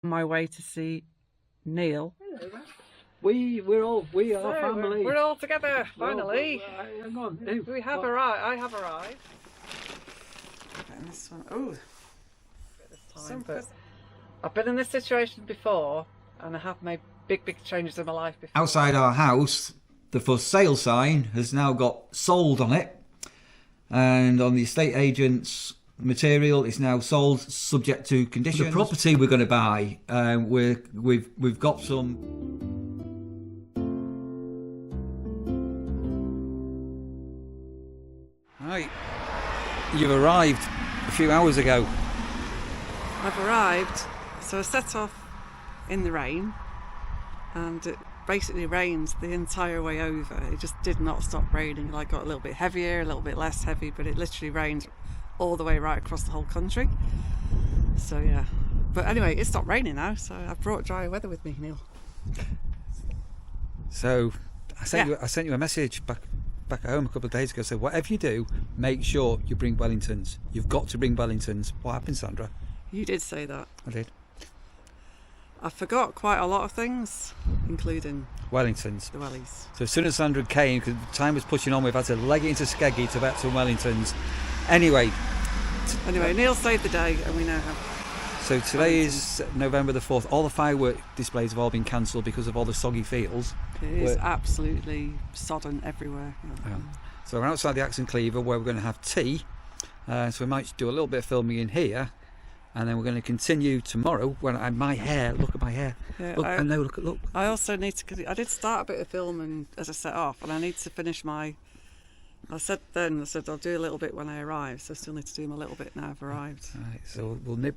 On my way to see Neil. We are family. We're all together finally. Hang on. We have arrived. I have arrived. And this one, oh, but I've been in this situation before, and I have made big changes in my life before. Outside our house, the for sale sign has now got sold on it, and on the estate agent's material is now sold subject to conditions. The property we're going to buy, we've got some. Right, you've arrived a few hours ago. I've arrived, so I set off in the rain, and it basically rained the entire way over. It just did not stop raining. Like, got a little bit heavier, a little bit less heavy, but it literally rained all the way right across the whole country. So yeah, but anyway, it stopped raining now, so I've brought dry weather with me, Neil. So I sent you a message back at home a couple of days ago. So whatever you do, make sure you bring Wellingtons. You've got to bring Wellingtons. What happened, Sandra? You did say that. I did. I forgot quite a lot of things, including Wellingtons. the wellies. So as soon as Sandra came, because time was pushing on, we've had to leg it into Skeggy to get some Wellingtons. Anyway, Neil saved the day, and we now have. So today is November the 4th. All the firework displays have all been cancelled because of all the soggy fields. It is absolutely sodden everywhere. Yeah. So we're outside the Axe and Cleaver, where we're going to have tea. So we might do a little bit of filming in here, and then we're going to continue tomorrow. When my hair, look at my hair. Yeah, look. I also need to. I did start a bit of filming as I set off, and I need to finish my. I said I'll do a little bit when I arrive, so I still need to do my little bit now I've arrived. Right, so we'll nip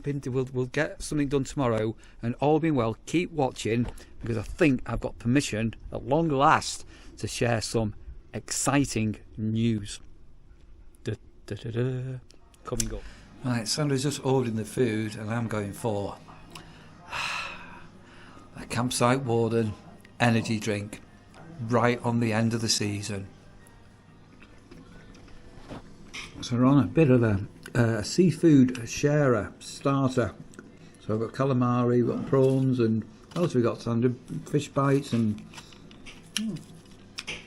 into, we'll get something done tomorrow, and all being well, keep watching, because I think I've got permission at long last to share some exciting news. Coming up. Right, Sandra's just ordering the food, and I'm going for a Campsite Warden energy drink right on the end of the season. So we're on a bit of a seafood sharer starter. So we've got calamari, we've got prawns, and what else have we got, Sandra? Fish bites and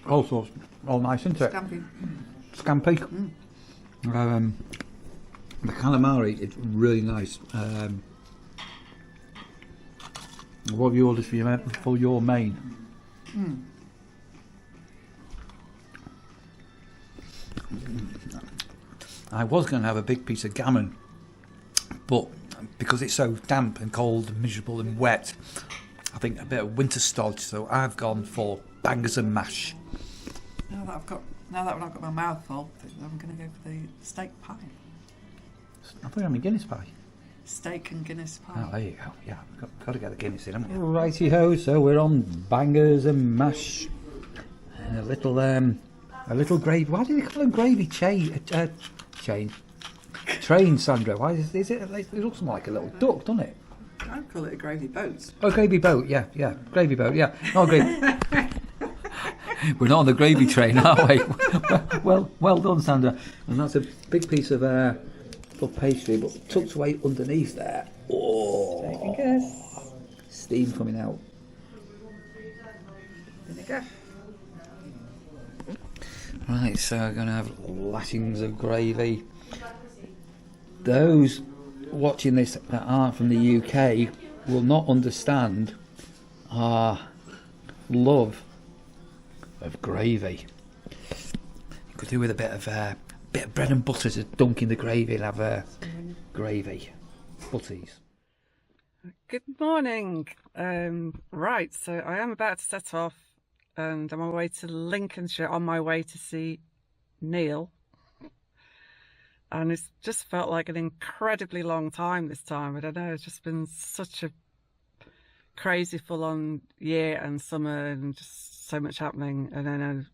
all sorts. All nice, isn't it? Scampi. The calamari is really nice. What have you ordered for your main? I was going to have a big piece of gammon, but because it's so damp and cold and miserable and wet, I think a bit of winter stodge, so I've gone for bangers and mash. Now that I've got my mouth full, I'm going to go for the steak pie. I think I'm a Guinness pie. Steak and Guinness pie. Oh, there you go. Yeah, got to get the Guinness in, haven't we? Righty ho, so we're on bangers and mash and a little gravy. Why do they call them gravy train, Sandra? Why is it? It looks like a little duck, doesn't it? I call it a gravy boat. Oh, gravy boat, yeah, gravy boat, yeah. Oh, gravy. We're not on the gravy train, are we? well done, Sandra. And that's a big piece of pastry, but tucked away underneath there. Oh, steam coming out. Vinegar. Right, so we're going to have lashings of gravy. Those watching this that aren't from the UK will not understand our love of gravy. You could do with a bit of bread and butter to dunk in the gravy and have gravy. Butties. Good morning. Right, so I am about to set off, and I'm on my way to Lincolnshire, on my way to see Neil. And it's just felt like an incredibly long time this time. I don't know, it's just been such a crazy full-on year and summer and just so much happening. And then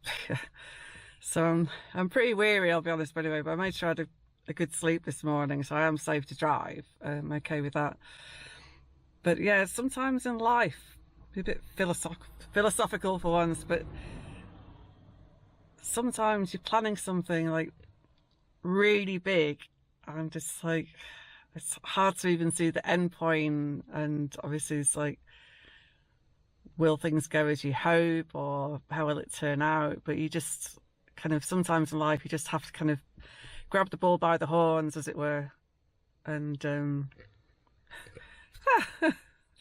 so I'm pretty weary, I'll be honest, but anyway, but I made sure I had a good sleep this morning, so I am safe to drive. I'm okay with that. But yeah, sometimes in life, be a bit philosophical for once, but sometimes you're planning something like really big, and just like, it's hard to even see the end point, and obviously it's like, will things go as you hope, or how will it turn out? But you just kind of, sometimes in life you just have to kind of grab the bull by the horns, as it were, and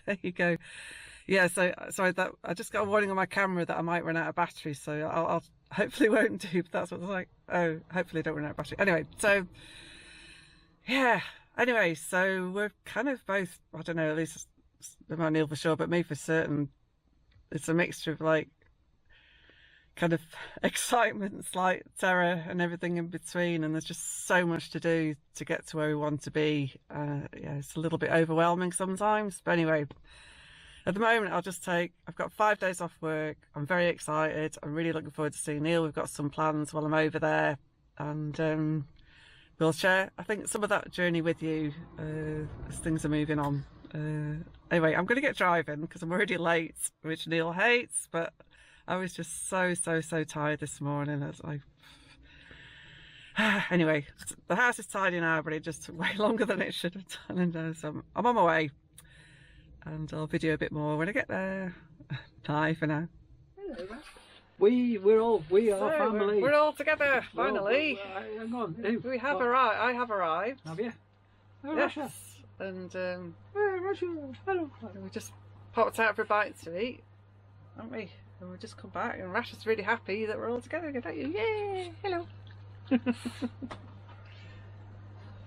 there you go. Yeah, so sorry that I just got a warning on my camera that I might run out of battery, so I'll hopefully won't do, but that's what it's like. Oh, hopefully I don't run out of battery. Anyway, so yeah, anyway, so we're kind of both, I don't know, at least about Neil for sure, but me for certain, it's a mixture of like kind of excitement, slight terror, and everything in between, and there's just so much to do to get to where we want to be. Yeah, it's a little bit overwhelming sometimes, but anyway, at the moment I've got 5 days off work. I'm very excited. I'm really looking forward to seeing Neil. We've got some plans while I'm over there, and we'll share, I think, some of that journey with you as things are moving on. Anyway, I'm going to get driving because I'm already late, which Neil hates, but I was just so tired this morning. I was like, anyway, the house is tidy now, but it just took way longer than it should have done. And so I'm on my way, and I'll video a bit more when I get there. Bye for now. We are family. We're all together finally. Hang on. We have arrived. I have arrived. Have you? Oh, Yes. Russia. And Russia. Hello. we just popped out for a bite to eat, haven't we? And we just come back, and Rash is really happy that we're all together again, don't you? Yay! Hello.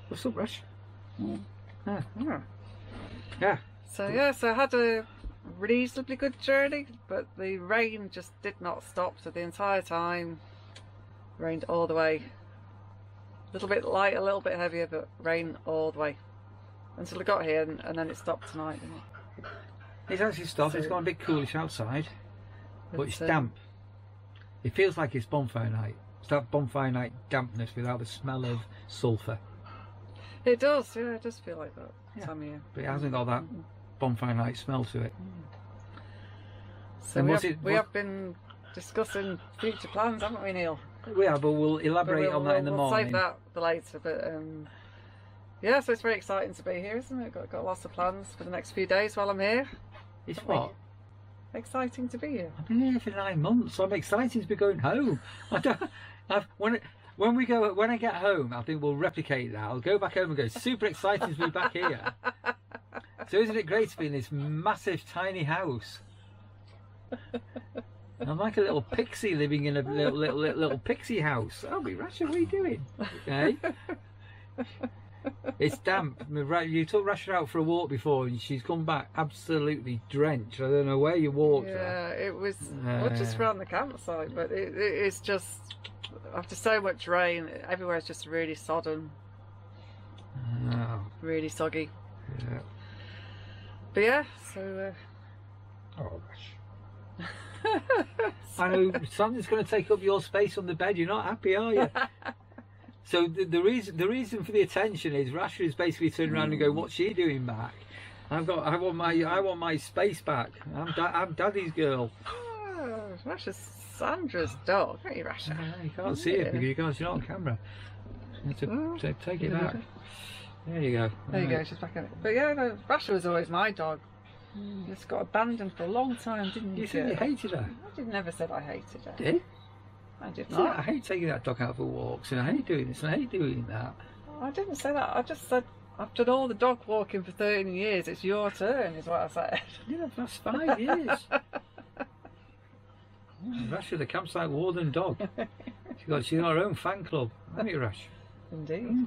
What's up, Rush? Yeah. Yeah. So yeah, so I had a reasonably good journey, but the rain just did not stop. So the entire time, rained all the way. A little bit light, a little bit heavier, but rain all the way until I got here, and then it stopped tonight. Didn't it? It's actually stopped. It's got a bit coolish outside, but it's damp. It feels like it's bonfire night. It's that bonfire night dampness without the smell of sulphur. It does, yeah, it does feel like that time of year. But it hasn't got that bonfire night smell to it. So we have been discussing future plans, haven't we, Neil? We are, but we'll elaborate on that in the morning. We'll save that for later, but yeah, so it's very exciting to be here, isn't it? Got lots of plans for the next few days while I'm here. It's what? Exciting to be here. I've been here for 9 months, so I'm excited to be going home. When I get home, I think we'll replicate that. I'll go back home and go, super excited to be back here. So isn't it great to be in this massive, tiny house? I'm like a little pixie living in a little pixie house. Oh, Rasha, what are you doing? Okay. It's damp. You took Rasha out for a walk before, and she's come back absolutely drenched. I don't know where you walked. Yeah, it was just around the campsite, but it's just after so much rain, everywhere's just really sodden, really soggy. Yeah. But yeah, so. Oh gosh. I know Sandra's going to take up your space on the bed. You're not happy, are you? So the reason for the attention is Rasha is basically turning around and go, "What's she doing back?" I want my space back. I'm Daddy's girl. Oh, Rasha's Sandra's dog, aren't you, Rasha? You can't see it because you're not on camera. You have to take it back. There you go. There you go. She's back in it. But yeah, no, Rasha was always my dog. Just got abandoned for a long time, didn't you? You said you hated her. I never said I hated her. Did? I did not. I hate taking that dog out for walks, and I hate doing this, and I hate doing that. I didn't say that. I just said I've done all the dog walking for 13 years. It's your turn, is what I said. Yeah, that's 5 years. Rasha, the campsite warden dog. She's got her own fan club, haven't you, Rash? Indeed.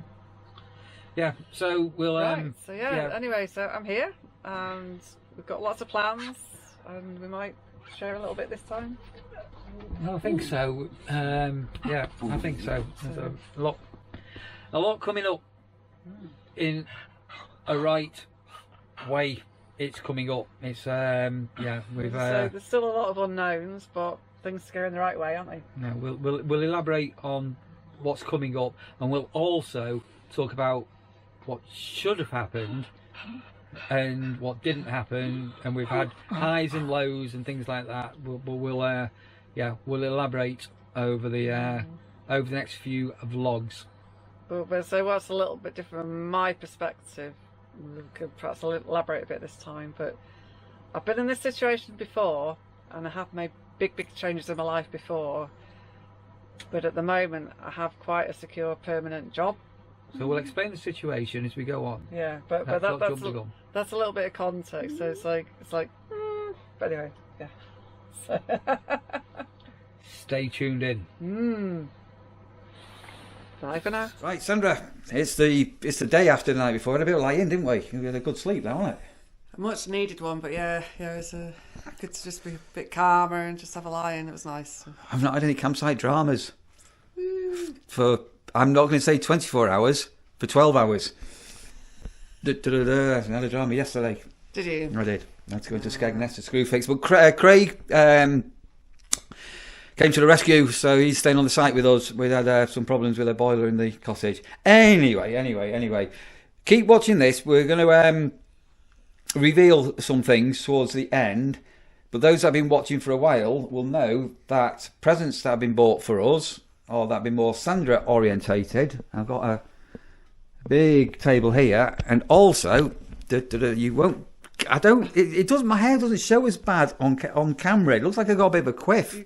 Yeah. So we'll. Right. So yeah. Anyway, so I'm here, and we've got lots of plans, and we might share a little bit this time. I think so. Yeah, I think so. There's a lot coming up in a right way. It's coming up. It's so there's still a lot of unknowns, but things are going the right way, aren't they? No, we'll elaborate on what's coming up, and we'll also talk about what should have happened and what didn't happen, and we've had highs and lows and things like that. We'll elaborate over the next few vlogs. But so what's a little bit different from my perspective, we could perhaps elaborate a bit this time, but I've been in this situation before and I have made big changes in my life before, but at the moment I have quite a secure permanent job. So we'll explain the situation as we go on. Yeah, but that's a little bit of context. So it's like but anyway, yeah. So Stay tuned in. Bye for now. Right, Sandra, it's the day after the night before. We had a bit of lie-in, didn't we? We had a good sleep, though, wasn't it? A much needed one, but yeah, it's good to just be a bit calmer and just have a lie-in. It was nice. I've not had any campsite dramas for, I'm not going to say 24 hours, for 12 hours. I had a drama yesterday. Did you? I did. I had to go into Skegness to Screwfix. But Craig came to the rescue, so he's staying on the site with us. We had some problems with a boiler in the cottage. Anyway. Keep watching this. We're going to reveal some things towards the end. But those that have been watching for a while will know that presents that have been bought for us, or that have been more Sandra orientated. I've got a big table here, and also you won't. It doesn't. My hair doesn't show as bad on camera. It looks like I got a bit of a quiff.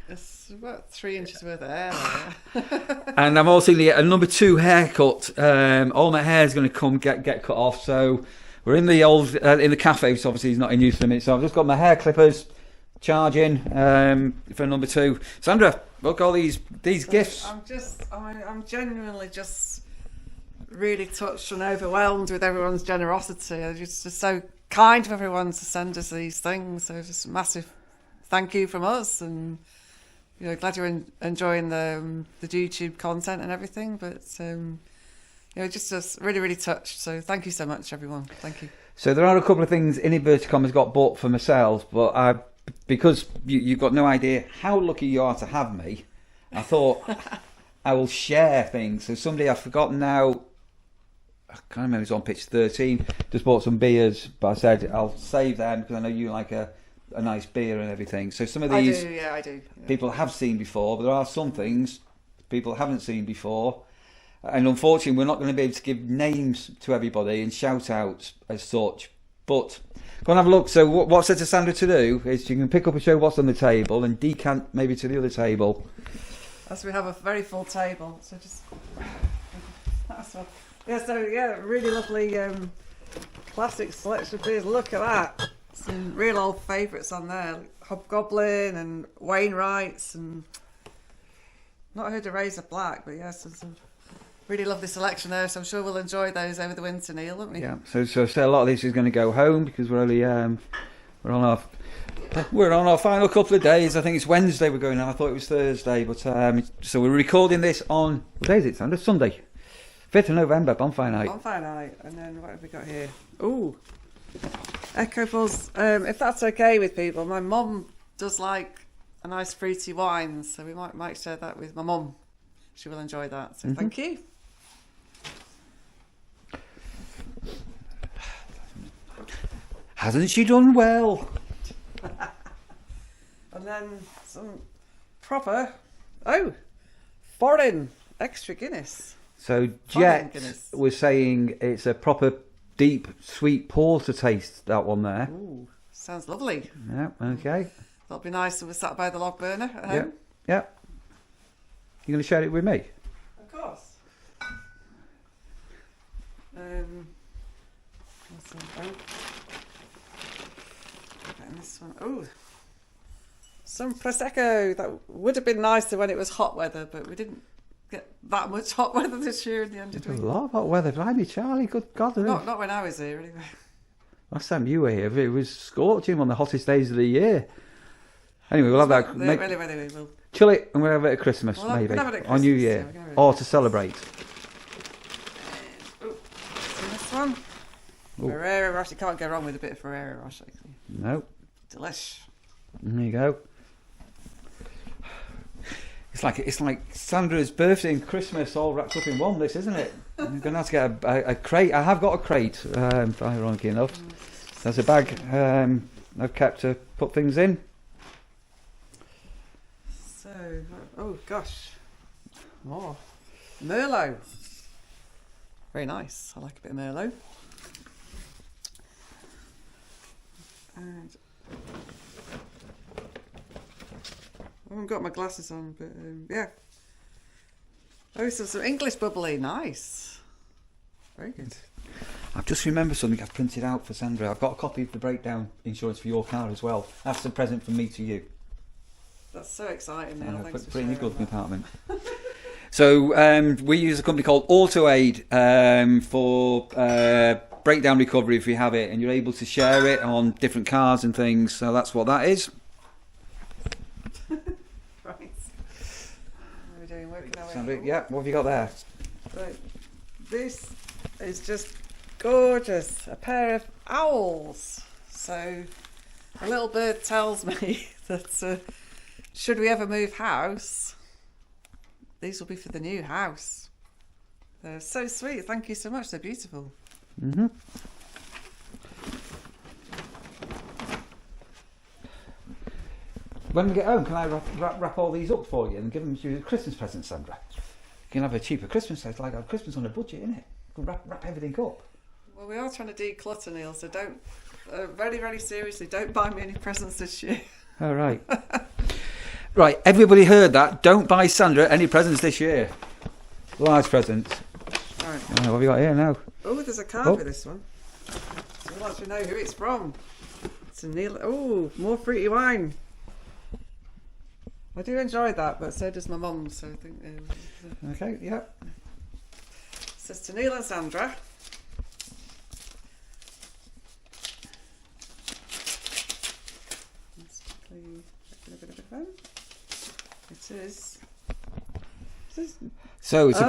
It's about 3 inches worth of hair there. And I'm also going to get a number 2 haircut. All my hair is going to come get cut off. So we're in the old in the cafe. So obviously he's not in use for a minute. So I've just got my hair clippers charging for number 2. Sandra, look all these gifts. I'm genuinely just really touched and overwhelmed with everyone's generosity. It's just so kind of everyone to send us these things. So just a massive thank you from us, and glad you're enjoying the YouTube content and everything. But just really touched. So thank you so much, everyone. Thank you. So there are a couple of things in inverted commas got bought for myself, but because you've got no idea how lucky you are to have me, I thought I will share things. So somebody I've forgotten now, I can't remember, it's on pitch 13, just bought some beers, but I said I'll save them because I know you like a nice beer and everything. So some of these I do. People have seen before, but there are some things people haven't seen before. And unfortunately, we're not going to be able to give names to everybody and shout outs as such. But go and have a look. So what I said to Sandra to do is you can pick up and show what's on the table and decant maybe to the other table. As we have a very full table. So just... really lovely classic selection of beers. Look at that. Some real old favourites on there. Hobgoblin and Wainwright's, and not heard of Razor Black, but yes, some really lovely selection there. So I'm sure we'll enjoy those over the winter, Neil, won't we? Yeah. So a lot of this is going to go home because we're only we're on our final couple of days. I think it's Wednesday we're going now. I thought it was Thursday, but so we're recording this on, what day is it, Sandra? Sunday, 5th of November, bonfire night. Bonfire night, and then what have we got here? Ooh. Echo Buzz, if that's okay with people. My mum does like a nice fruity wine, so we might share that with my mum. She will enjoy that, so thank you. Hasn't she done well? And then some proper, foreign extra Guinness. So Jet was saying it's a proper deep, sweet porter taste, that one there. Ooh, sounds lovely. Yeah, okay. That'll be nice if we're sat by the log burner at home. Yeah. You going to share it with me? Of course. This one. Oh, some Prosecco. That would have been nicer when it was hot weather, but we didn't get that much hot weather this year in the end, did we? A lot of hot weather. Blimey, Charlie, good God. Not when I was here, anyway. Last time you were here, it was scorching on the hottest days of the year. Anyway, we'll have that. We'll chill it, and we'll have it at Christmas, maybe. We'll have it at Christmas, or New Year, or to celebrate. This one. Ferrero Rocher. You can't go wrong with a bit of Ferrero Rocher. No. Delish. There you go. It's like Sandra's birthday and Christmas all wrapped up in one. This, isn't it? I'm going to have to get a crate. I have got a crate, ironically enough. There's a bag I've kept to put things in. So, oh gosh, more Merlot. Very nice. I like a bit of Merlot. And I haven't got my glasses on, but yeah. Oh, so some English bubbly. Nice. Very good. I've just remembered something I've printed out for Sandra. I've got a copy of the breakdown insurance for your car as well. That's a present from me to you. That's so exciting now. Thanks for put it in your sharing glove that. compartment. So we use a company called AutoAid for breakdown recovery if you have it, and you're able to share it on different cars and things. So that's what that is. Right. How are we doing? Working our way Sandra, forward? yeah, what have you got there? Right. This is just gorgeous. A pair of owls. So a little bird tells me that should we ever move house, these will be for the new house. They're so sweet. Thank you so much. They're beautiful. Mm-hmm. When we get home, can I wrap all these up for you and give them to you as a Christmas present, Sandra? You can have a cheaper Christmas. It's like a Christmas on a budget, isn't it? You can wrap everything up. Well, we are trying to declutter, Neil, so don't, very, very seriously, don't buy me any presents this year. All right. Right, everybody heard that. Don't buy Sandra any presents this year. Large presents. Right. What have we got here now? Oh, there's a card with this one. So we'll actually know who it's from. It's a Neil. Oh, more fruity wine. I do enjoy that, but so does my mum. So I think. Okay, yeah. It says to Neil and Sandra. Let's quickly open a bit of it then. It is. So it's a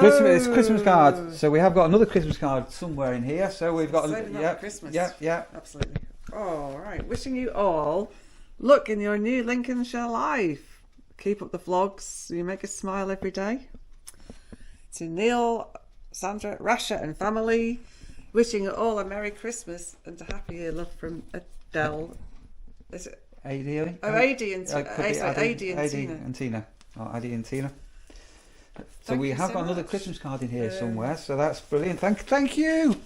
Christmas card. So we have got another Christmas card somewhere in here. So we've got Saving that for Christmas. Yeah. Absolutely. All right. Wishing you all luck in your new Lincolnshire life. Keep up the vlogs. You make us smile every day. To Neil, Sandra, Rasha and family, wishing you all a Merry Christmas and a happy year. Love from Adele. Is it? Adi? Oh, Adi and Tina. Adi and Tina. Oh, Adi and Tina. So we have got another Christmas card in here somewhere, so that's brilliant. Thank you.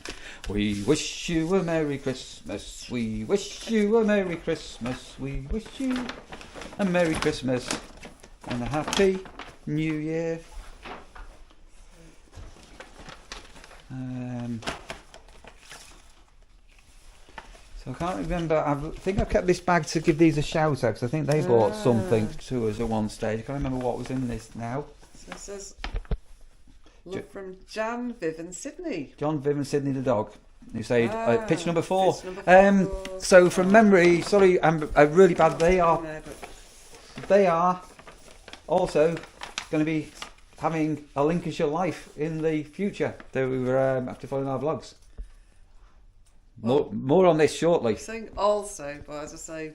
We wish you a Merry Christmas. We wish you a Merry Christmas. We wish you a Merry Christmas and a Happy New Year. So I can't remember. I think I've kept this bag to give these a shout out because I think they bought something to us at one stage. I can't remember what was in this now. So it says, love from Jan, Viv and Sydney. John, Viv and Sydney the dog. You say pitch number 4. Pitch number 4. So from memory, sorry, I'm really bad. They are also going to be having a Lincolnshire life in the future. They were after following our vlogs. More on this shortly. I'm saying also, but as I say,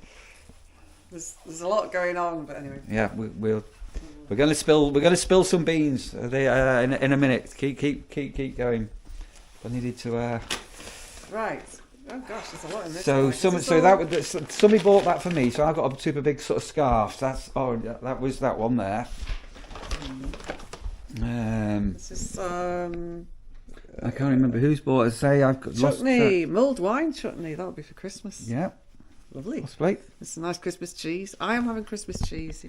there's a lot going on. But anyway. Yeah, we're going to spill some beans. In a minute. Keep going. I needed to. Right. Oh gosh, there's a lot in this. So somebody bought that for me. So I've got a super big sort of scarf. That was that one there. This is I can't remember who's bought it. Say I've got chutney, mulled wine chutney. That'll be for Christmas. Yeah, lovely. Possibly. It's a nice Christmas cheese. I am having Christmas cheese.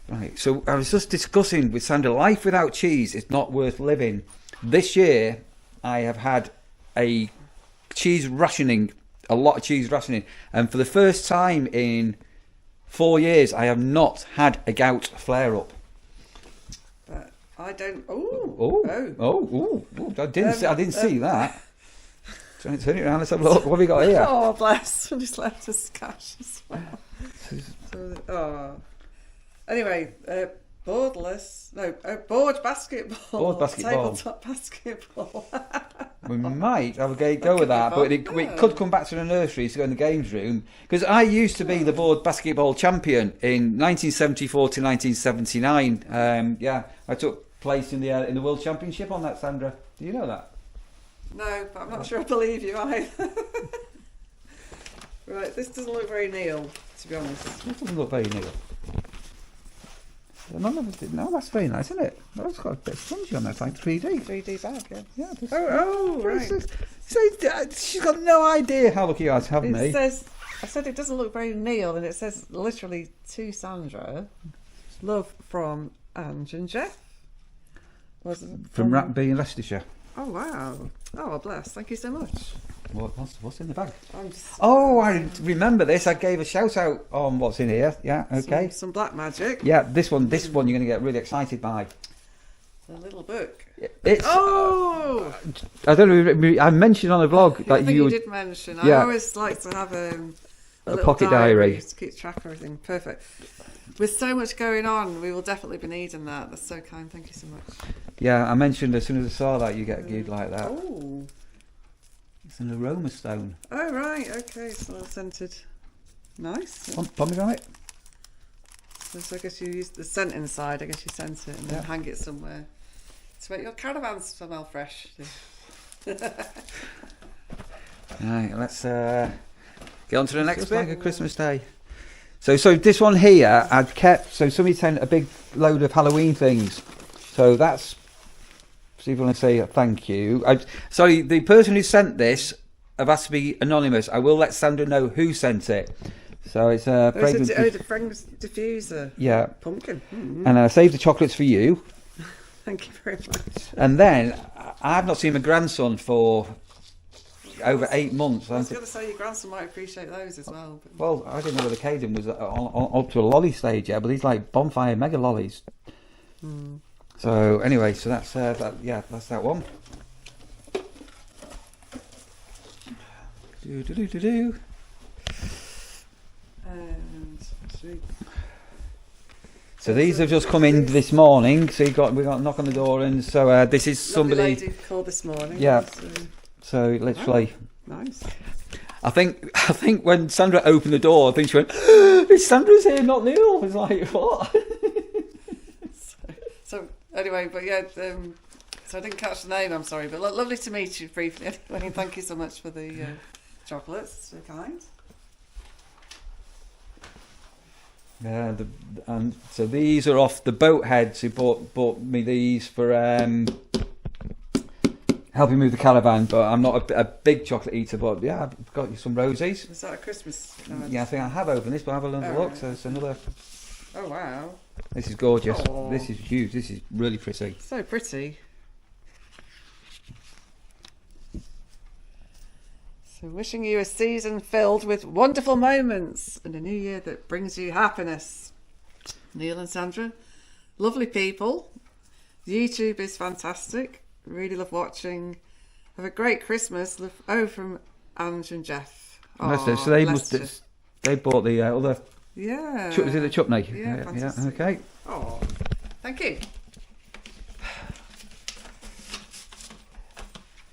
Right. So I was just discussing with Sandra, life without cheese is not worth living. This year, I have had a lot of cheese rationing, and for the first time in 4 years, I have not had a gout flare up. But I don't. I didn't see that. Turn it around. Let's have a look. What have we got here? Oh bless! I just left a cash as well. Anyway, board basketball. Tabletop basketball. We might have a go with that, but it could come back to the nursery to go in the games room. Because I used to be the board basketball champion in 1974 to 1979. I took place in the World Championship on that, Sandra. Do you know that? No, but I'm not sure I believe you either. Right, this doesn't look very Neil, to be honest. It doesn't look very Neil. No, that's very nice, isn't it? Oh, it's got a bit of spongy on there. It's like 3D. 3D bag, yeah. Yeah. Right. So she's got no idea how lucky you are to have It me. says, I said it doesn't look very Neil, and it says literally to Sandra, love from Ange and Jeff. From Ratby in Leicestershire. Oh, wow. Oh, well, bless. Thank you so much. What's in the bag? Just, Oh, I remember this. I gave a shout out on what's in here. Yeah, okay. Some black magic. Yeah, this one you're going to get really excited by. A little book. It's. Oh! I don't know. I mentioned on the vlog I that think you you did mention. Yeah. I always like to have a little pocket diary to keep track of everything. Perfect. With so much going on, we will definitely be needing that. That's so kind. Thank you so much. Yeah, I mentioned as soon as I saw that you'd like that. Oh. It's an aroma stone. Oh right. Okay. So scented. Nice. Pomegranate. So I guess you use the scent inside. I guess you scent it and then hang it somewhere to make your caravan smell fresh. Right, let's get on to the next bit. Like a Christmas day. So this one here, I'd kept. So somebody sent a big load of Halloween things. So that's. See if you want to say thank you. Sorry, the person who sent this have asked to be anonymous. I will let Sandra know who sent it. So it's a fragrance. The fragrance diffuser. Yeah. Pumpkin. Mm-hmm. And I saved the chocolates for you. Thank you very much. And then I've not seen my grandson for over 8 months. I was going to say your grandson might appreciate those as well. But... Well, I didn't know whether Caden was up to a lolly stage yet, but he's like bonfire mega lollies. Mm. So anyway, so that's that. Yeah, that's that one. Do. So these have just come in this morning. So we got a knock on the door, and so this is somebody. Lovely lady called this morning. Yeah. So literally. Oh, nice. I think when Sandra opened the door, I think she went, "It's Sandra's here, not Neil." It's like what? So anyway, but yeah, so I didn't catch the name. I'm sorry, but lovely to meet you briefly. Anyway, thank you so much for the chocolates. So kind. Yeah, and so these are off the boat heads who bought me these for helping move the caravan. But I'm not a big chocolate eater. But yeah, I've got you some rosies. Is that a Christmas? Yeah, I think I have opened this, but have a look. Right. So it's another. Oh wow! This is gorgeous. Aww. This is huge. This is really pretty. So pretty. So wishing you a season filled with wonderful moments and a new year that brings you happiness. Neil and Sandra, lovely people. YouTube is fantastic. Really love watching. Have a great Christmas. From Ange and Jeff. So they bought the other. Yeah. Was it the chutney? Yeah, fantastic. Okay. Oh, thank you.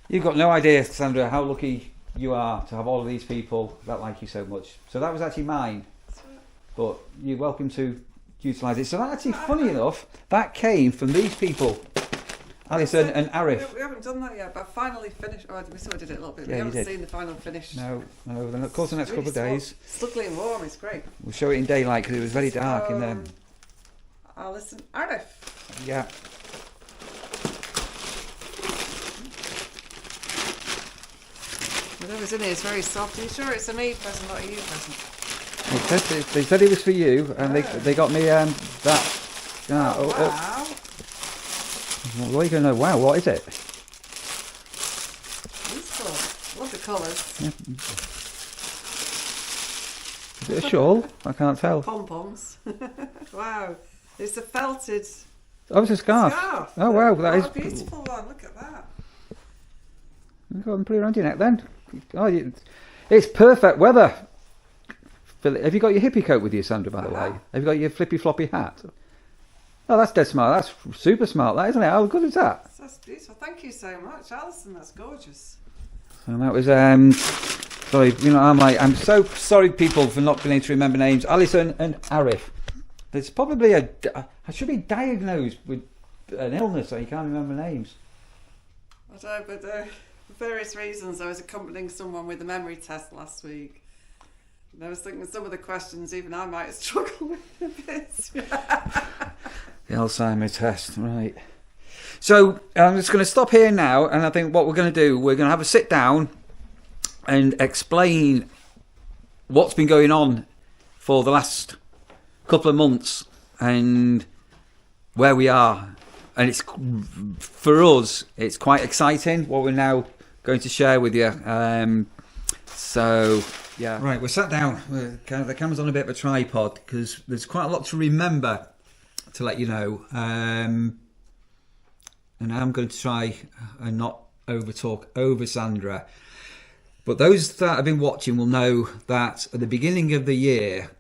You've got no idea, Sandra, how lucky you are to have all of these people that like you so much. So that was actually mine, but you're welcome to utilise it. So that actually, funny enough, that came from these people, Alison and Arif. We haven't done that yet, but I finally finished. Oh, we sort of did it a little bit. Yeah, We haven't you did. seen the final finish. No. Then of course the next couple of days It's lovely and warm. It's great. we'll show it in daylight because it was very dark in there. Alison Arif. Yeah. Whatever's in here is very soft. Are you sure it's a me present, not a you present? They said it was for you, and they got me that. Wow. What are you going to know? Wow, what is it? Beautiful. Love the colours. Yeah. Is it a shawl? I can't tell. Pom-poms. Wow. It's a felted Oh, it's a scarf. Oh wow, that is a beautiful one. Look at that. Go and put it around your neck then. Oh, it's perfect weather. Have you got your hippie coat with you, Sandra, by the way? Have you got your flippy floppy hat? Oh, that's dead smart. That's super smart, that, isn't it? How good is that? That's beautiful. Thank you so much, Alison. That's gorgeous. And that was sorry, I'm so sorry, people, for not being able to remember names. Alison and Arif. There's probably I should be diagnosed with an illness so you can't remember names. I don't know, but for various reasons, I was accompanying someone with a memory test last week. And I was thinking some of the questions even I might struggle with a bit. The Alzheimer's test, right. So I'm just going to stop here now, and I think what we're going to do, we're going to have a sit down and explain what's been going on for the last couple of months and where we are. And it's, for us, it's quite exciting what we're now going to share with you. So, yeah. Right, we're sat down. The camera's on a bit of a tripod because there's quite a lot to remember to let you know. And I'm going to try and not over-talk over Sandra. But those that have been watching will know that at the beginning of the year,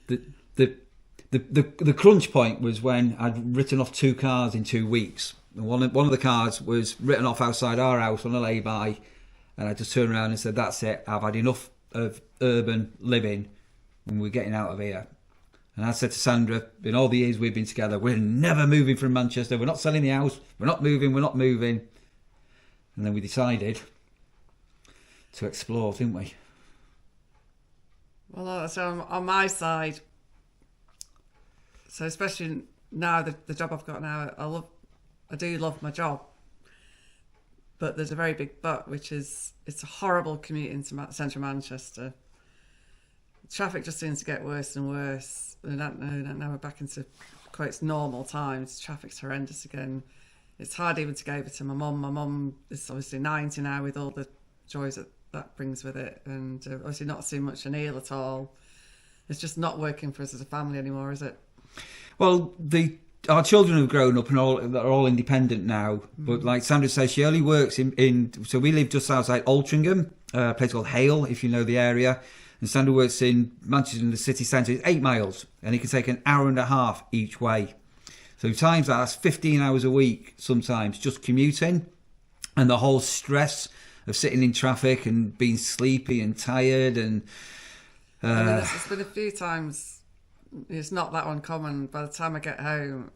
the crunch point was when I'd written off 2 cars in 2 weeks. And one of the cars was written off outside our house on a lay-by, and I just turned around and said, "That's it. I've had enough of urban living, and we're getting out of here." And I said to Sandra, in all the years we've been together, we're never moving from Manchester. We're not selling the house. We're not moving. We're not moving. And then we decided to explore, didn't we? Well, so on my side, so especially now the job I've got now, I do love my job, but there's a very big but, which is it's a horrible commute into central Manchester. Traffic just seems to get worse and worse. And now we're back into quite normal times. Traffic's horrendous again. It's hard even to go over to my mum. My mum is obviously 90 now, with all the joys that brings with it, and obviously not seeing much of Neil at all. It's just not working for us as a family anymore, is it? Well, our children have grown up and are all independent now. But like Sandra says, she only works in so we live just outside Altrincham, a place called Hale, if you know the area. And Sandra works in Manchester in the city centre. It's 8 miles, and it can take an hour and a half each way. So times that's 15 hours a week sometimes just commuting, and the whole stress of sitting in traffic and being sleepy and tired. And I mean, it's been a few times. It's not that uncommon. By the time I get home,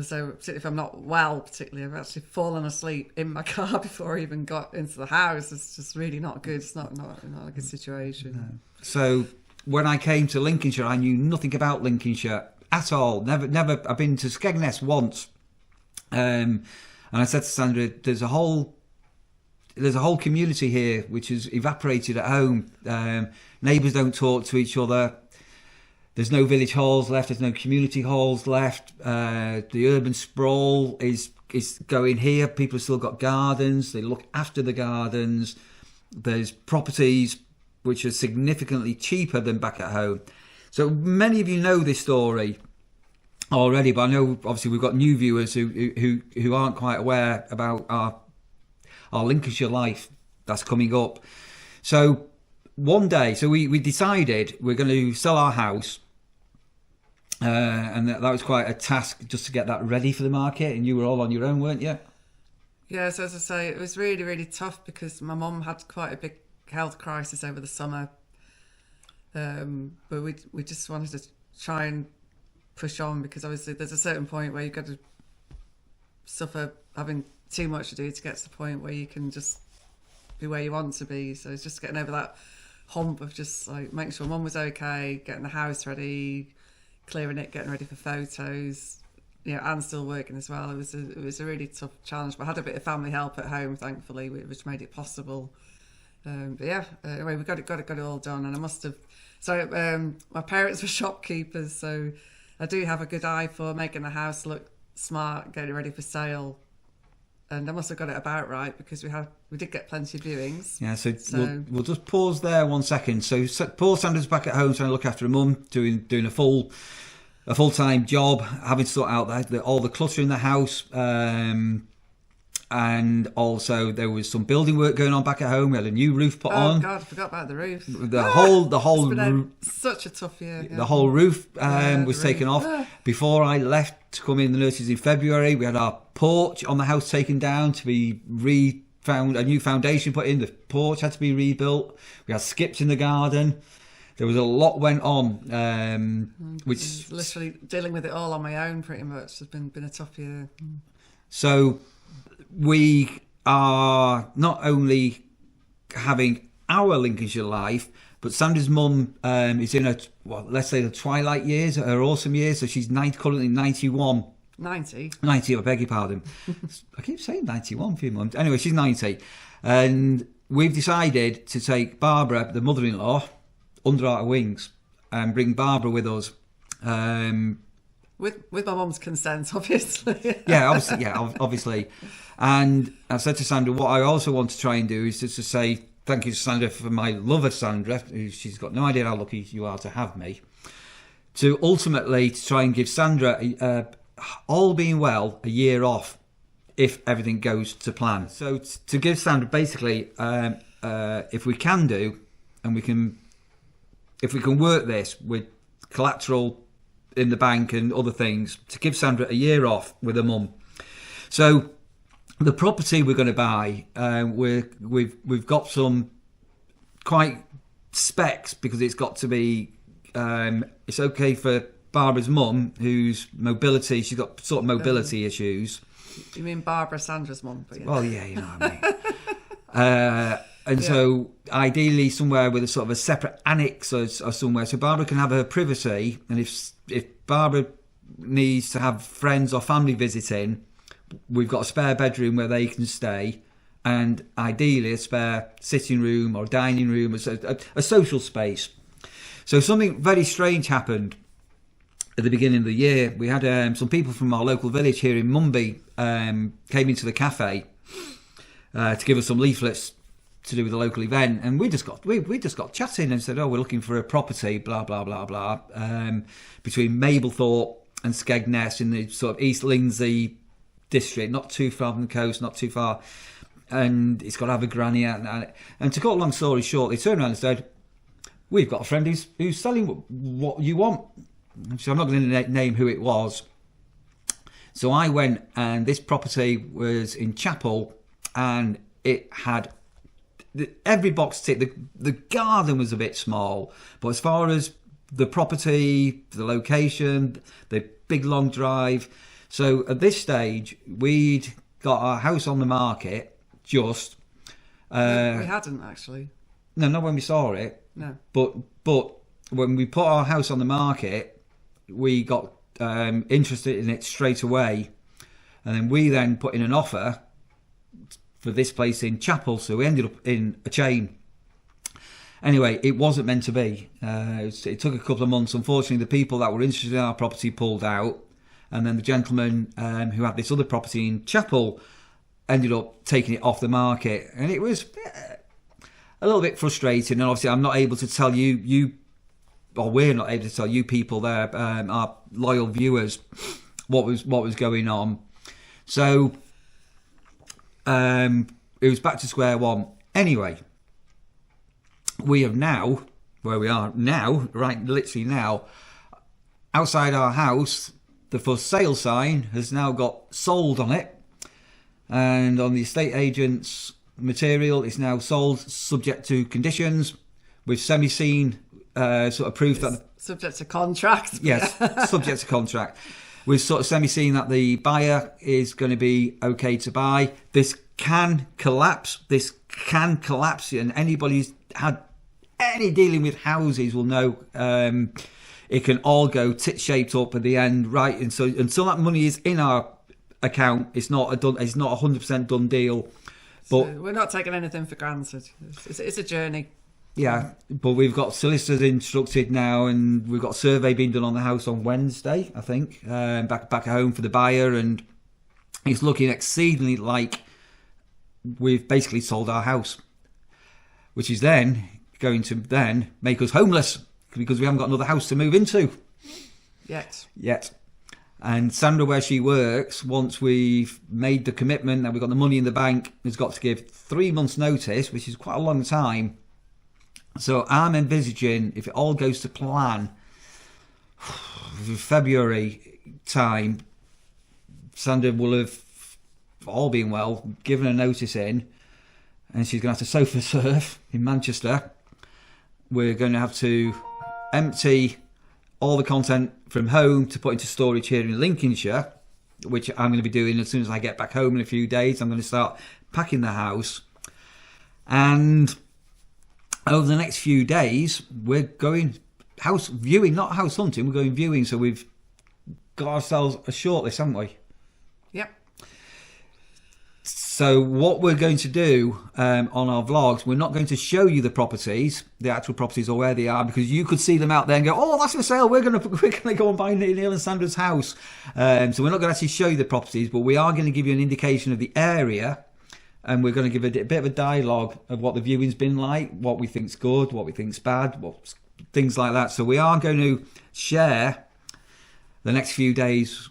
so particularly if I'm not well, particularly I've actually fallen asleep in my car before I even got into the house. It's just really not good. It's not a good situation. No. So when I came to Lincolnshire, I knew nothing about Lincolnshire at all. Never. I've been to Skegness once, and I said to Sandra, "There's a whole community here which has evaporated at home. Neighbours don't talk to each other. There's no village halls left. There's no community halls left. The urban sprawl is going here. People have still got gardens. They look after the gardens. There's properties which are significantly cheaper than back at home." So many of you know this story already, but I know obviously we've got new viewers who aren't quite aware about our Lincolnshire life that's coming up. So one day, so we decided we're going to sell our house. And that was quite a task just to get that ready for the market, and you were all on your own, weren't you? Yeah, so as I say, it was really, really tough because my mum had quite a big health crisis over the summer. But we just wanted to try and push on, because obviously there's a certain point where you've got to suffer having too much to do to get to the point where you can just be where you want to be. So it's just getting over that hump of just like making sure mum was okay, getting the house ready, clearing it, getting ready for photos, and still working as well. It was a really tough challenge, but I had a bit of family help at home, thankfully, which made it possible. But yeah, anyway, we got it all done, and I must have. So my parents were shopkeepers, so I do have a good eye for making the house look smart, getting it ready for sale. And I must have got it about right, because we did get plenty of viewings. Yeah, so we'll just pause there 1 second. So Paul Sanders back at home trying to look after a mum, doing a full-time job, having to sort out all the clutter in the house, and also there was some building work going on back at home. We had a new roof put on. Oh God, I forgot about the roof. The whole it's been such a tough year. Yeah. The whole roof was taken off. Before I left to come in the nurseries in February, we had our porch on the house taken down to be a new foundation put in. The porch had to be rebuilt. We had skips in the garden. There was a lot went on, which literally dealing with it all on my own pretty much. It's been a tough year. So we are not only having Our Lincolnshire Life, but Sandra's mum is in her, well, let's say the twilight years, her awesome years, so she's currently 91. 90? 90, I beg your pardon. I keep saying 91 for a few months. Anyway, she's 90. And we've decided to take Barbara, the mother-in-law, under our wings and bring Barbara with us. With my mum's consent, obviously. Obviously. And I said to Sandra, what I also want to try and do is just to say thank you to Sandra for my love of Sandra, who she's got no idea how lucky you are to have me, to ultimately to try and give Sandra, all being well, a year off if everything goes to plan. So to give Sandra basically, if we can do, and if we can work this with collateral in the bank and other things, to give Sandra a year off with her mum. So the property we're going to buy, we've got some quite specs, because it's got to be it's okay for Barbara's mum, whose mobility, she's got sort of mobility issues. You mean Barbara, Sandra's mum? Well, yeah, you know what I mean. So ideally somewhere with a sort of a separate annex or somewhere, so Barbara can have her privacy, and if Barbara needs to have friends or family visiting, we've got a spare bedroom where they can stay, and ideally a spare sitting room or dining room, a social space. So something very strange happened at the beginning of the year. We had some people from our local village here in Mumby came into the cafe to give us some leaflets to do with the local event, and we just got chatting and said, oh, we're looking for a property, blah blah blah blah, between Mablethorpe and Skegness in the sort of East Lindsey district, not too far from the coast, not too far, and it's got to have a granny out. And to cut a long story short, they turned around and said, we've got a friend who's selling what you want. So I'm not going to name who it was. So I went, and this property was in Chapel, and it had every box ticked. The garden was a bit small, but as far as the property, the location, the big long drive. So at this stage, we'd got our house on the market just. We hadn't actually. No, not when we saw it. No. But when we put our house on the market, we got interested in it straight away, and then we put in an offer for this place in Chapel, so we ended up in a chain. Anyway, it wasn't meant to be. It took a couple of months. Unfortunately, the people that were interested in our property pulled out, and then the gentleman who had this other property in Chapel ended up taking it off the market, and it was a little bit frustrating. And obviously I'm not able to tell you or we're not able to tell you people there, our loyal viewers, what was going on. So it was back to square one. Anyway, we have now, where we are now, right, literally now, outside our house, the for sale sign has now got sold on it, and on the estate agent's material, it's now sold subject to conditions, with semi-seen sort of proof that subject to contract. Yes, subject to contract. We've sort of semi-seen that the buyer is going to be okay to buy. This can collapse. And anybody who's had any dealing with houses will know it can all go tit-shaped up at the end, right? And so until that money is in our account, it's not a 100% done deal. But so we're not taking anything for granted. It's a journey. Yeah, but we've got solicitors instructed now, and we've got a survey being done on the house on Wednesday, I think, back at home for the buyer, and it's looking exceedingly like we've basically sold our house, which is then going to then make us homeless because we haven't got another house to move into. Yet. And Sandra, where she works, once we've made the commitment that we've got the money in the bank, has got to give 3 months' notice, which is quite a long time. So I'm envisaging, if it all goes to plan, February time, Sandra will have, all being well, given a notice in, and she's going to have to sofa surf in Manchester. We're going to have to empty all the content from home to put into storage here in Lincolnshire, which I'm going to be doing as soon as I get back home in a few days. I'm going to start packing the house, and over the next few days, we're going house viewing, not house hunting. We're going viewing, so we've got ourselves a shortlist, haven't we? Yep. So what we're going to do on our vlogs, we're not going to show you the properties, the actual properties or where they are, because you could see them out there and go, oh, that's for sale. We're gonna go and buy Neil and Sandra's house. So we're not going to actually show you the properties, but we are going to give you an indication of the area, and we're going to give a bit of a dialogue of what the viewing's been like, what we think's good, what we think's bad, things like that. So we are going to share the next few days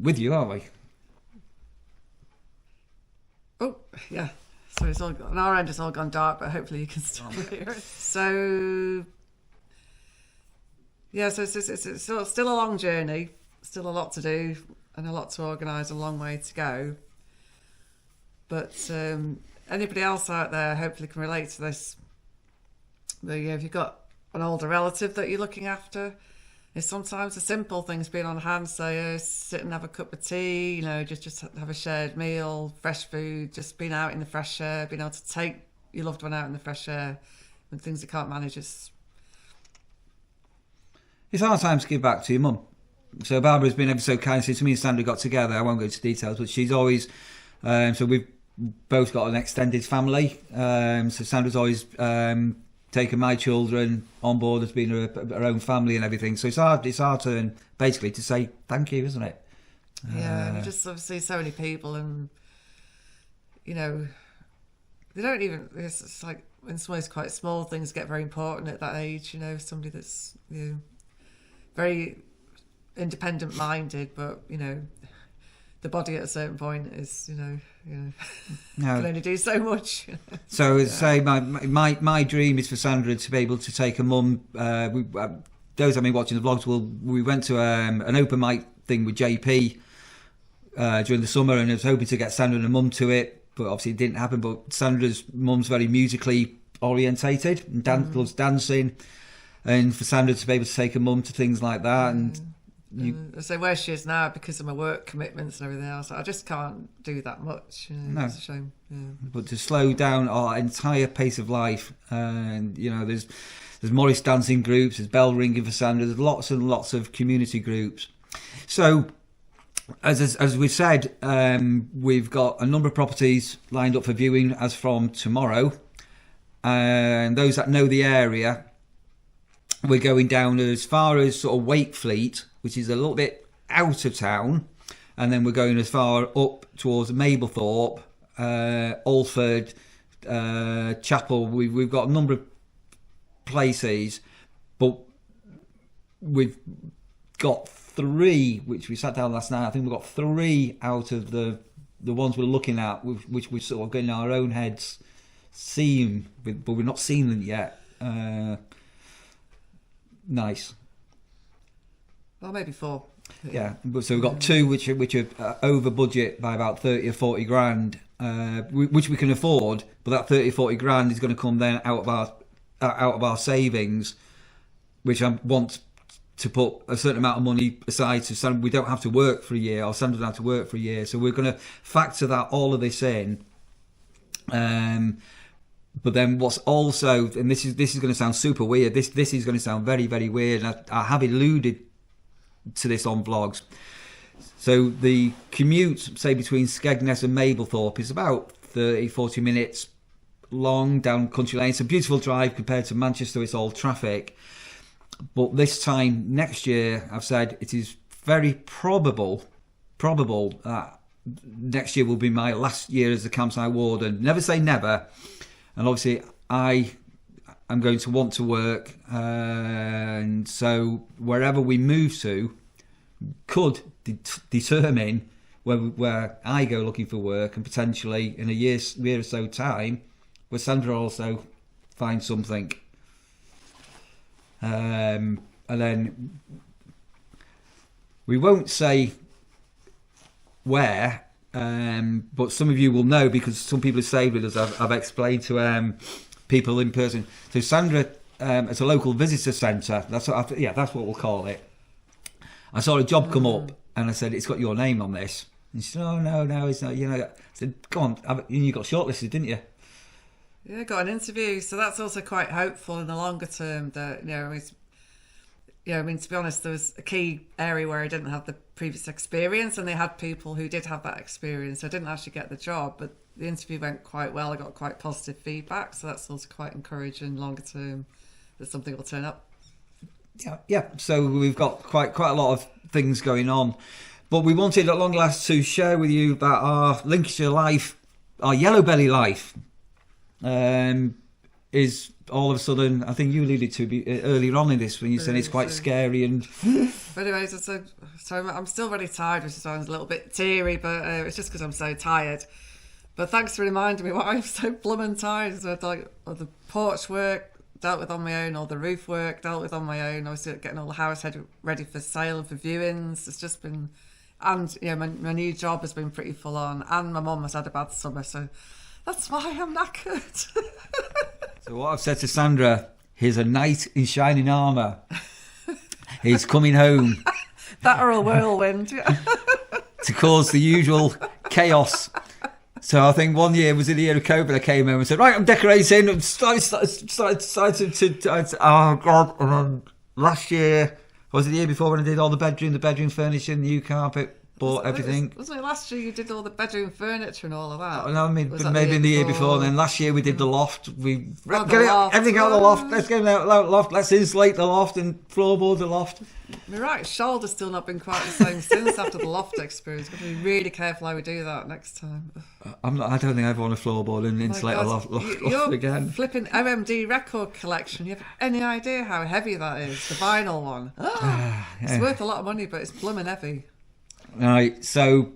with you, aren't we? Oh, yeah. So it's all on our end. It's all gone dark, but hopefully you can still hear it. So, yeah. So it's still a long journey, still a lot to do, and a lot to organise, a long way to go. But anybody else out there hopefully can relate to this. If you've got an older relative that you're looking after, it's sometimes the simple things being on hand. So sit and have a cup of tea, just have a shared meal, fresh food, just being out in the fresh air, being able to take your loved one out in the fresh air when things you can't manage. It's our time to give back to your mum. So Barbara's been ever so kind since me and Sandra got together. I won't go into details, but she's always... so we've both got an extended family. So Sandra's always taken my children on board as being her own family and everything. So it's our turn basically to say thank you, isn't it? Yeah, and just obviously so many people, and they don't even. It's like in some ways quite small things get very important at that age. Somebody that's very independent minded, but the body at a certain point is can only do so much. So as I say, my dream is for Sandra to be able to take a mum. Those watching the vlogs, we went to an open mic thing with JP during the summer, and I was hoping to get Sandra and her mum to it, but obviously it didn't happen. But Sandra's mum's very musically orientated and loves dancing, and for Sandra to be able to take her mum to things like that, and so where she is now, because of my work commitments and everything else, I just can't do that much. No. It's a shame. Yeah. But to slow down our entire pace of life, and there's Morris dancing groups, there's bell ringing for Sandra, there's lots and lots of community groups. So as we've said, we've got a number of properties lined up for viewing as from tomorrow, and those that know the area, we're going down as far as sort of Wakefleet, which is a little bit out of town, and then we're going as far up towards Mablethorpe, Alford, Chapel. We've got a number of places, but we've got 3, which we sat down last night. I think we've got 3 out of the ones we're looking at, which we've sort of got in our own heads seen, but we've not seen them yet. Nice. Well, maybe 4. Yeah, so we've got 2 which are over budget by about 30 or 40 grand, which we can afford. But that 30 or 40 grand is going to come then out of our savings, which I want to put a certain amount of money aside, so we don't have to work for a year, or Sandra doesn't have to work for a year. So we're going to factor all of this in. But then what's also, and this is going to sound super weird. This is going to sound very, very weird. And I have alluded to this on vlogs. So the commute, say between Skegness and Mablethorpe, is about 30-40 minutes long down country lane. It's a beautiful drive compared to Manchester. It's all traffic. But this time next year, I've said it is very probable that next year will be my last year as a campsite warden. Never say never. And obviously, I'm going to want to work, and so wherever we move to could determine where I go looking for work, and potentially in a year or so time, where Sandra also finds something. And then we won't say where. But some of you will know, because some people have stayed with us. I've explained to people in person. So Sandra, at a local visitor centre, that's what we'll call it. I saw a job come up, and I said, "It's got your name on this." And she said, "Oh no, it's not." I said, "Come on, you got shortlisted, didn't you?" Yeah, got an interview, so that's also quite hopeful in the longer term. That I mean, to be honest, there was a key area where I didn't have the previous experience, and they had people who did have that experience. I didn't actually get the job, but the interview went quite well. I got quite positive feedback, so that's also quite encouraging longer term that something will turn up. Yeah. So we've got quite a lot of things going on, but we wanted at long last to share with you about our Lincolnshire life, our yellow belly life. Is all of a sudden, I think you alluded to earlier on in this when you said it's quite scary and. But anyways, so I'm still really tired, which sounds a little bit teary, but it's just because I'm so tired. But thanks for reminding me why I'm so blooming tired. So like the porch work dealt with on my own, all the roof work dealt with on my own. Obviously getting all the house ready for sale and for viewings. It's just been, and my new job has been pretty full on, and my mum has had a bad summer, so that's why I'm knackered. So what I've said to Sandra, here's a knight in shining armour. He's coming home. That or a whirlwind. To cause the usual chaos. So I think one year was in the year of COVID. I came home and said, right, I'm decorating. And started to oh God. And then last year, was it the year before when I did all the bedroom furnishing, the new carpet, bought everything. Wasn't it last year you did all the bedroom furniture and all of that? No, I mean, maybe in the year before. And then last year we did the loft. We get everything out of the loft. Let's get out of the loft. Let's insulate the loft and floorboard the loft. My right shoulder's still not been quite the same since after the loft experience. Got to be really careful how we do that next time. I don't think I ever want to floorboard and insulate a loft again. Flipping OMD record collection. You have any idea how heavy that is? The vinyl one. It's worth a lot of money, but it's blooming heavy. Right, so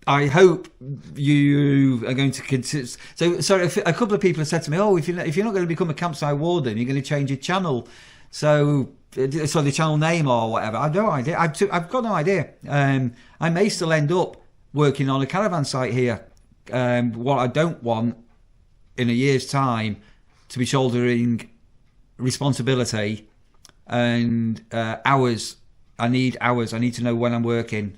I hope you are going to consider. So a couple of people have said to me, "Oh, if you're not going to become a campsite warden, you're going to change your channel." So the channel name or whatever. I've no idea. I've got no idea. I may still end up working on a caravan site here. What I don't want in a year's time to be shouldering responsibility and hours. I need hours. I need to know when I'm working.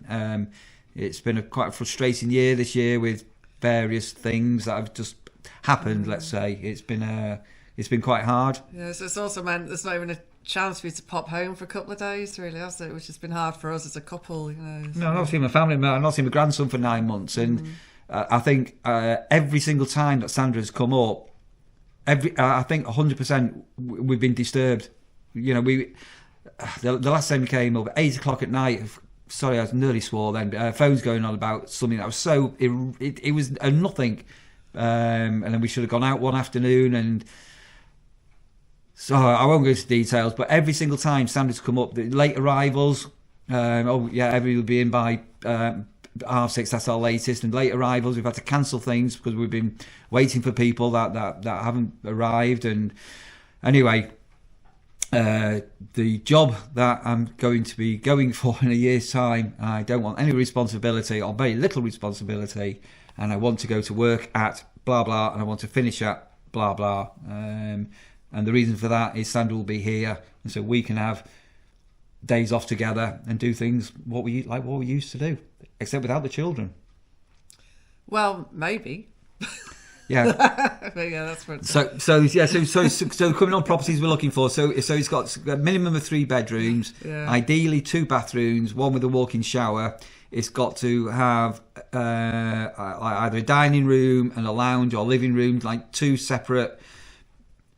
It's been quite a frustrating year this year with various things that have just happened. Let's say it's been quite hard. Yeah, so it's also meant there's not even a chance for you to pop home for a couple of days, really, has it? Which has been hard for us as a couple, So. No, I've not seen my family. I've not seen my grandson for 9 months, and I think every single time that Sandra's come up, I think 100% we've been disturbed. The last time we came over 8 o'clock at night. Sorry, I nearly swore then. Phones going on about something that was so it was a nothing, and then we should have gone out one afternoon, and so I won't go into details. But every single time Sandra's come up, the late arrivals. Everybody will be in by 6:30. That's our latest. And late arrivals, we've had to cancel things because we've been waiting for people that haven't arrived. And anyway. The job that I'm going to be going for in a year's time, I don't want any responsibility or very little responsibility, and I want to go to work at blah blah, and I want to finish at blah blah. And the reason for that is Sandra will be here, and so we can have days off together and do things what we used to do, except without the children. Well, maybe. Yeah. But yeah, that's what. So coming on properties we're looking for. So it's got a minimum of 3 bedrooms, ideally 2 bathrooms, one with a walk-in shower. It's got to have either a dining room and a lounge or living room, like 2 separate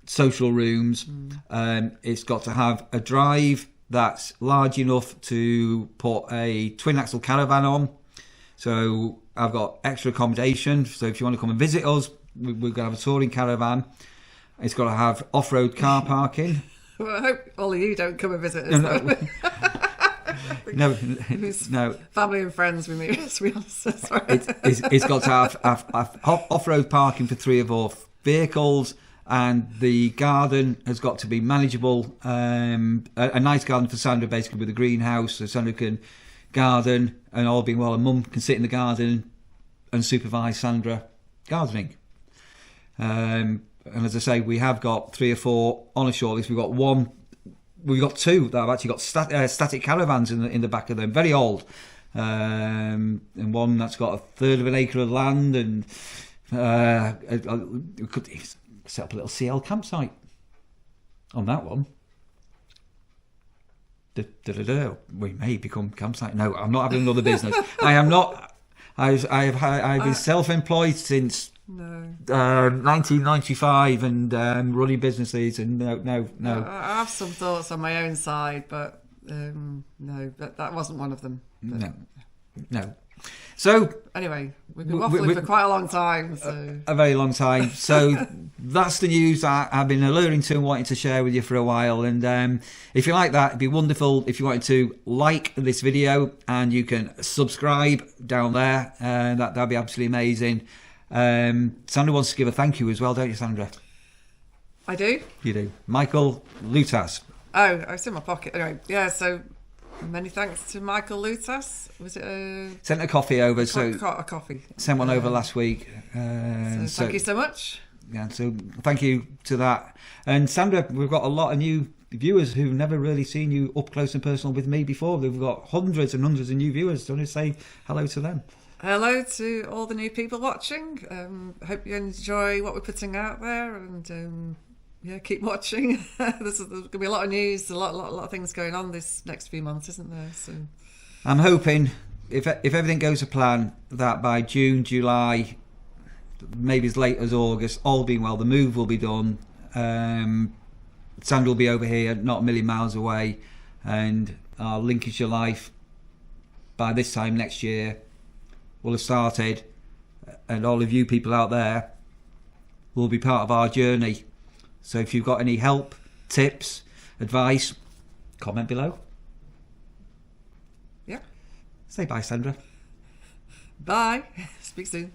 social rooms. It's got to have a drive that's large enough to put a twin axle caravan on. So I've got extra accommodation. So if you want to come and visit us, we're going to have a touring caravan. It's got to have off-road car parking. Well, I hope all of you don't come and visit us. No. Family and friends we meet, to be honest. It's got to have off-road parking for 3 of our vehicles, and the garden has got to be manageable. A nice garden for Sandra, basically, with a greenhouse, so Sandra can garden, and all being well, and Mum can sit in the garden and supervise Sandra gardening. And as I say, we have got 3 or 4 on a shortlist. We've got 2 that have actually got static caravans in the back of them, very old, and one that's got 1/3 of an acre of land and We could set up a little CL campsite on that one. We may become campsite. No, I'm not having another business. I am not. I've been self-employed since 1995 and running businesses, and no. I have some thoughts on my own side, but no, that wasn't one of them. But... No. So anyway, we've been waffling for quite a long time. So. A very long time. So that's the news that I've been alluring to and wanting to share with you for a while. And if you like that, it'd be wonderful if you wanted to like this video, and you can subscribe down there. That'd be absolutely amazing. Sandra wants to give a thank you as well, don't you, Sandra? I do. You do. Michael Lutas. Oh, it's in my pocket. Anyway, yeah. So. Many thanks to Michael Lutas. Was it sent a coffee over? A coffee. Sent one over last week. So thank you so much. Yeah, so thank you to that. And Sandra, we've got a lot of new viewers who've never really seen you up close and personal with me before. We've got hundreds and hundreds of new viewers. Do you want to say hello to them? Hello to all the new people watching. Hope you enjoy what we're putting out there, and yeah, keep watching. There's going to be a lot of news, a lot of things going on this next few months, isn't there? So I'm hoping, if everything goes to plan, that by June, July, maybe as late as August, all being well, the move will be done. Sandra will be over here, not a million miles away, and our Lincolnshire Life by this time next year will have started, and all of you people out there will be part of our journey. So if you've got any help, tips, advice, comment below. Yeah. Say bye, Sandra. Bye. Speak soon.